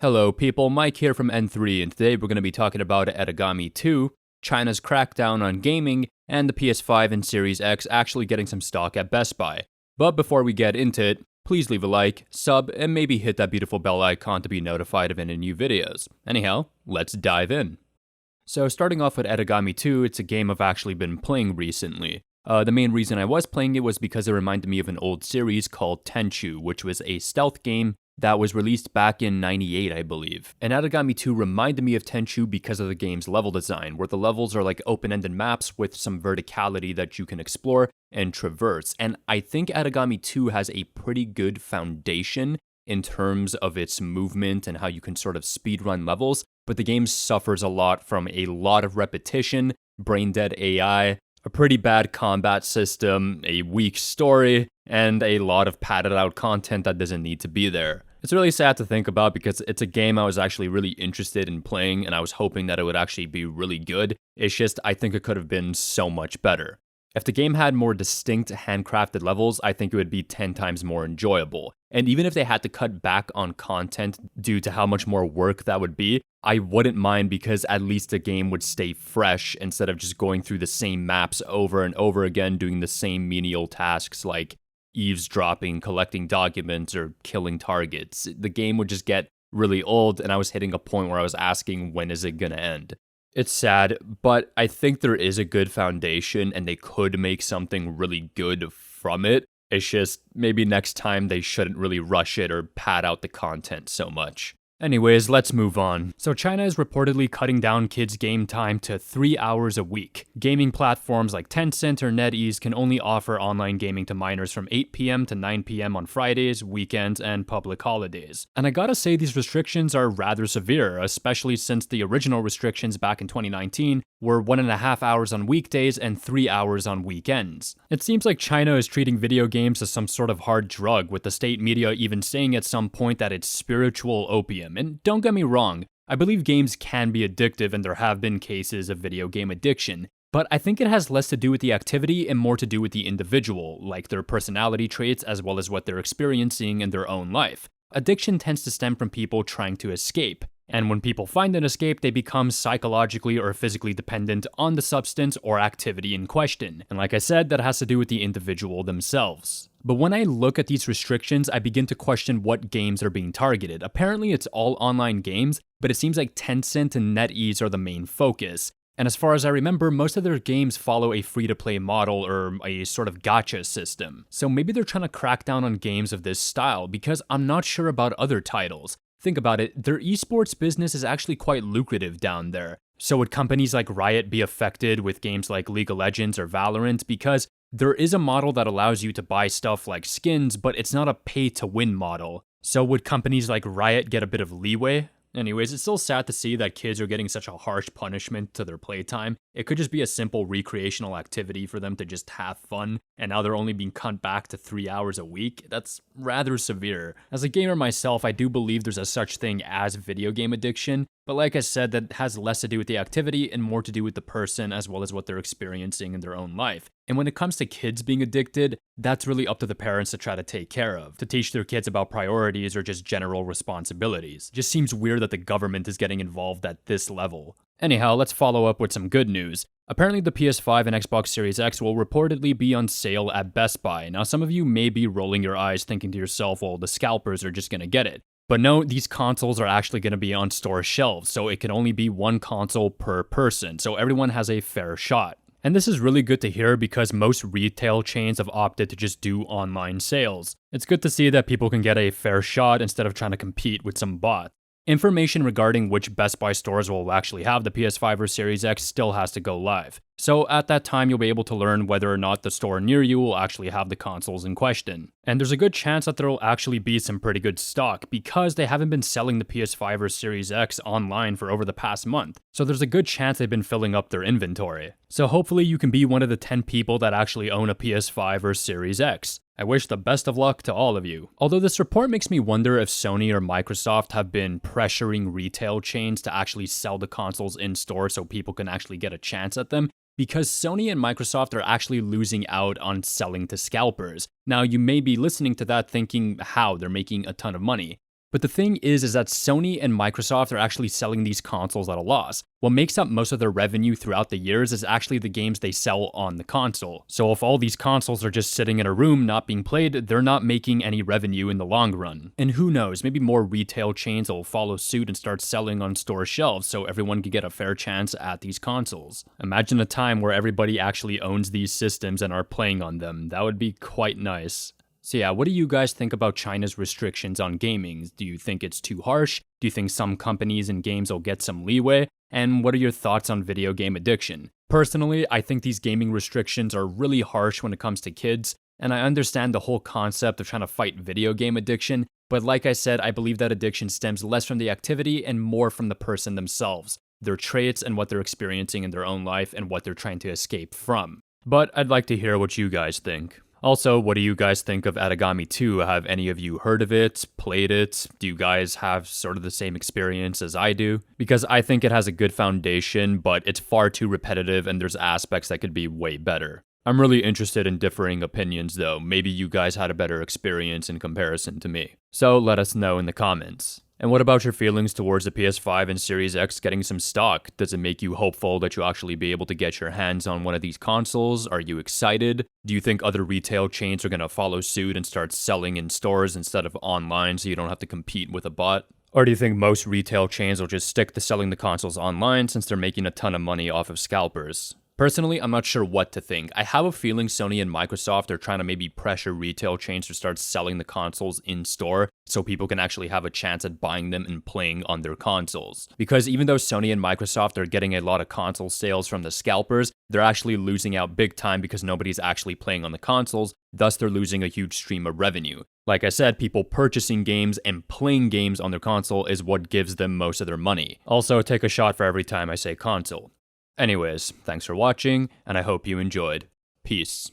Hello people, Mike here from N3, and today we're going to be talking about Aragami 2, China's crackdown on gaming, and the PS5 and Series X actually getting some stock at Best Buy. But before we get into it, please leave a like, sub, and maybe hit that beautiful bell icon to be notified of any new videos. Anyhow, let's dive in. So starting off with Aragami 2, it's a game I've actually been playing recently. The main reason I was playing it was because it reminded me of an old series called Tenchu, which was a stealth game that was released back in '98, I believe. And Aragami 2 reminded me of Tenchu because of the game's level design, where the levels are like open-ended maps with some verticality that you can explore and traverse. And I think Aragami 2 has a pretty good foundation in terms of its movement and how you can sort of speedrun levels, but the game suffers a lot from a lot of repetition, brain-dead AI, a pretty bad combat system, a weak story, and a lot of padded out content that doesn't need to be there. It's really sad to think about because it's a game I was actually really interested in playing and I was hoping that it would actually be really good. It's just, I think it could have been so much better. If the game had more distinct handcrafted levels, I think it would be 10 times more enjoyable. And even if they had to cut back on content due to how much more work that would be, I wouldn't mind because at least the game would stay fresh instead of just going through the same maps over and over again, doing the same menial tasks like eavesdropping, collecting documents, or killing targets. The game would just get really old, and I was hitting a point where I was asking, when is it gonna end? It's sad, but I think there is a good foundation, and they could make something really good from it. It's just, maybe next time they shouldn't really rush it or pad out the content so much. Anyways, let's move on. So China is reportedly cutting down kids' game time to 3 hours a week. Gaming platforms like Tencent or NetEase can only offer online gaming to minors from 8 p.m. to 9 p.m. on Fridays, weekends, and public holidays. And I gotta say these restrictions are rather severe, especially since the original restrictions back in 2019 were 1.5 hours on weekdays and 3 hours on weekends. It seems like China is treating video games as some sort of hard drug, with the state media even saying at some point that it's spiritual opium. And don't get me wrong, I believe games can be addictive and there have been cases of video game addiction, but I think it has less to do with the activity and more to do with the individual, like their personality traits as well as what they're experiencing in their own life. Addiction tends to stem from people trying to escape, and when people find an escape, they become psychologically or physically dependent on the substance or activity in question. And like I said, that has to do with the individual themselves. But when I look at these restrictions, I begin to question what games are being targeted. Apparently it's all online games, but it seems like Tencent and NetEase are the main focus. And as far as I remember, most of their games follow a free-to-play model or a sort of gacha system. So maybe they're trying to crack down on games of this style, because I'm not sure about other titles. Think about it, their esports business is actually quite lucrative down there. So would companies like Riot be affected with games like League of Legends or Valorant? Because there is a model that allows you to buy stuff like skins, but it's not a pay-to-win model. So would companies like Riot get a bit of leeway? Anyways, it's still sad to see that kids are getting such a harsh punishment to their playtime. It could just be a simple recreational activity for them to just have fun, and now they're only being cut back to 3 hours a week. That's rather severe. As a gamer myself, I do believe there's a such thing as video game addiction, but like I said, that has less to do with the activity and more to do with the person as well as what they're experiencing in their own life. And when it comes to kids being addicted, that's really up to the parents to try to take care of, to teach their kids about priorities or just general responsibilities. It just seems weird that the government is getting involved at this level. Anyhow, let's follow up with some good news. Apparently the PS5 and Xbox Series X will reportedly be on sale at Best Buy. Now some of you may be rolling your eyes thinking to yourself, well, the scalpers are just gonna get it. But no, these consoles are actually going to be on store shelves, so it can only be one console per person, so everyone has a fair shot. And this is really good to hear because most retail chains have opted to just do online sales. It's good to see that people can get a fair shot instead of trying to compete with some bot. Information regarding which Best Buy stores will actually have the PS5 or Series X still has to go live. So at that time, you'll be able to learn whether or not the store near you will actually have the consoles in question. And there's a good chance that there will actually be some pretty good stock because they haven't been selling the PS5 or Series X online for over the past month. So there's a good chance they've been filling up their inventory. So hopefully you can be one of the 10 people that actually own a PS5 or Series X. I wish the best of luck to all of you. Although this report makes me wonder if Sony or Microsoft have been pressuring retail chains to actually sell the consoles in store so people can actually get a chance at them, because Sony and Microsoft are actually losing out on selling to scalpers. Now, you may be listening to that thinking how they're making a ton of money. But the thing is that Sony and Microsoft are actually selling these consoles at a loss. What makes up most of their revenue throughout the years is actually the games they sell on the console. So if all these consoles are just sitting in a room not being played, they're not making any revenue in the long run. And who knows, maybe more retail chains will follow suit and start selling on store shelves so everyone can get a fair chance at these consoles. Imagine a time where everybody actually owns these systems and are playing on them. That would be quite nice. So yeah, what do you guys think about China's restrictions on gaming? Do you think it's too harsh? Do you think some companies and games will get some leeway? And what are your thoughts on video game addiction? Personally, I think these gaming restrictions are really harsh when it comes to kids, and I understand the whole concept of trying to fight video game addiction, but like I said, I believe that addiction stems less from the activity and more from the person themselves, their traits and what they're experiencing in their own life and what they're trying to escape from. But I'd like to hear what you guys think. Also, what do you guys think of Aragami 2? Have any of you heard of it, played it? Do you guys have sort of the same experience as I do? Because I think it has a good foundation, but it's far too repetitive and there's aspects that could be way better. I'm really interested in differing opinions though. Maybe you guys had a better experience in comparison to me. So let us know in the comments. And what about your feelings towards the PS5 and Series X getting some stock? Does it make you hopeful that you'll actually be able to get your hands on one of these consoles? Are you excited? Do you think other retail chains are going to follow suit and start selling in stores instead of online so you don't have to compete with a bot? Or do you think most retail chains will just stick to selling the consoles online since they're making a ton of money off of scalpers? Personally, I'm not sure what to think. I have a feeling Sony and Microsoft are trying to maybe pressure retail chains to start selling the consoles in-store so people can actually have a chance at buying them and playing on their consoles. Because even though Sony and Microsoft are getting a lot of console sales from the scalpers, they're actually losing out big time because nobody's actually playing on the consoles, thus they're losing a huge stream of revenue. Like I said, people purchasing games and playing games on their console is what gives them most of their money. Also, take a shot for every time I say console. Anyways, thanks for watching, and I hope you enjoyed. Peace.